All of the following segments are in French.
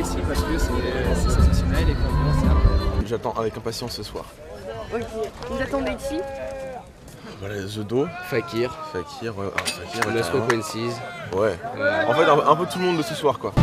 ici parce que c'est sensationnel et qu'on c'est incroyable. J'attends avec impatience ce soir. Ok. Vous attendez qui? Voilà, The Do, Fakir, Fakir, Lost Frequencies. Ouais. En fait, un peu tout le monde de ce soir, quoi.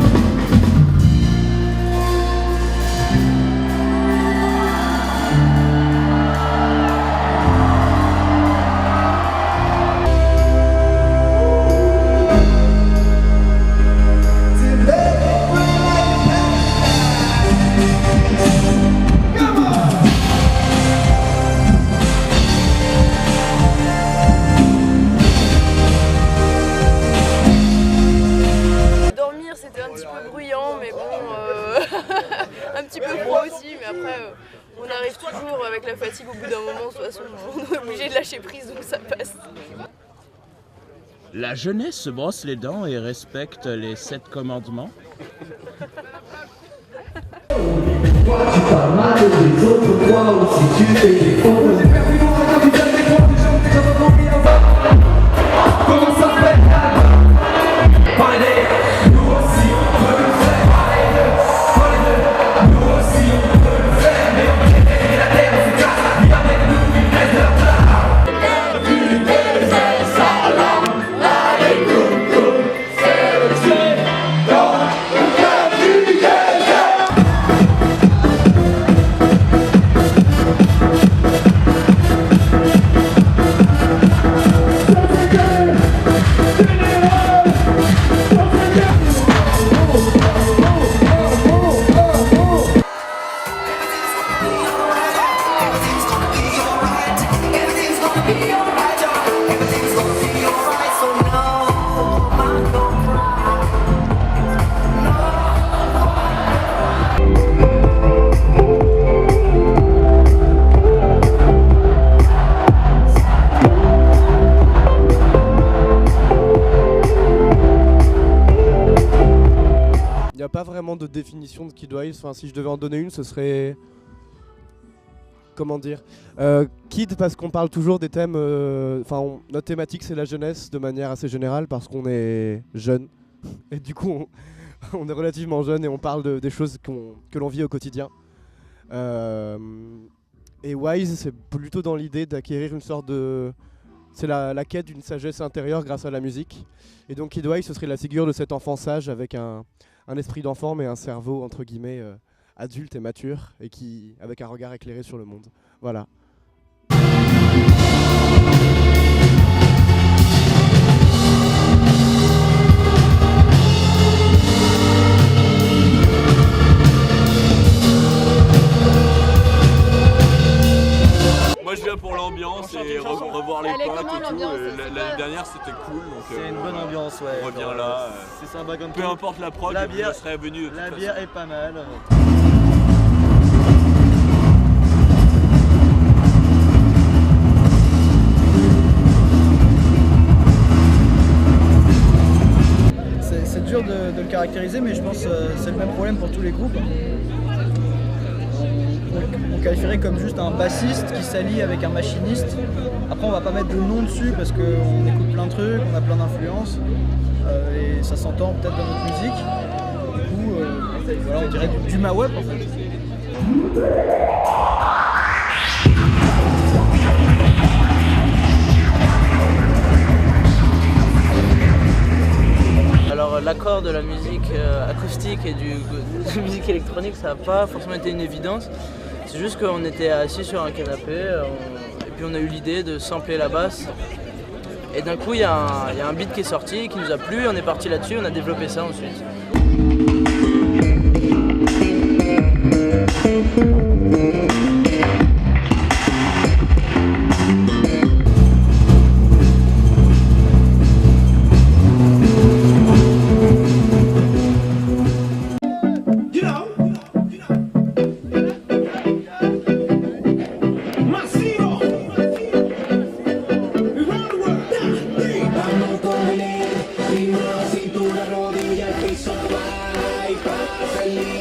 C'était un petit peu bruyant, mais bon, un petit peu froid aussi, mais après on arrive toujours avec la fatigue au bout d'un moment, de toute façon on est obligé de lâcher prise donc ça passe. La jeunesse se brosse les dents et respecte les 7 commandements. Toi tu parles mal des autres, toi aussi tu fais des fautes. J'ai perdu mon regard, tu donnes des croix, des gens qui t'ont compris en bas. Comment ça fait? Nous aussi on peut le faire. Nous aussi on peut le faire. Mais on est la terre, on se casse. Viens avec nous, il reste de la place. La vie des salam, la écoute, c'est le ciel dans le cœur du désert. Il n'y a pas vraiment de définition de Kid Wise. Enfin, si je devais en donner une, ce serait... Comment dire Kid, parce qu'on parle toujours des thèmes... notre thématique, c'est la jeunesse de manière assez générale, parce qu'on est jeune. Et du coup, on est relativement jeune et on parle des choses que l'on vit au quotidien. Et Wise, c'est plutôt dans l'idée d'acquérir une sorte de... C'est la quête d'une sagesse intérieure grâce à la musique. Et donc Kid Wise, ce serait la figure de cet enfant sage avec un esprit d'enfant mais un cerveau entre guillemets adulte et mature et qui avec un regard éclairé sur le monde. Voilà. Moi je viens pour l'ambiance et revoir les potes et tout. L'année dernière c'était cool donc c'est une bonne ambiance, ouais. On revient là. C'est sympa comme peu importe la prod, la bière serait venu. La bière est pas mal. C'est dur de le caractériser, mais je pense que c'est le même problème pour tous les groupes. On qualifierait comme juste un bassiste qui s'allie avec un machiniste. Après on va pas mettre de nom dessus parce qu'on écoute plein de trucs, on a plein d'influences et ça s'entend peut-être dans notre musique. Du coup voilà, on dirait du maweb en fait. Alors l'accord de la musique acoustique et de la musique électronique, ça n'a pas forcément été une évidence. C'est juste qu'on était assis sur un canapé et puis on a eu l'idée de sampler la basse. Et d'un coup il y a un beat qui est sorti, qui nous a plu, on est parti là-dessus, on a développé ça ensuite. Cintura, rodilla, piso, va y pasa el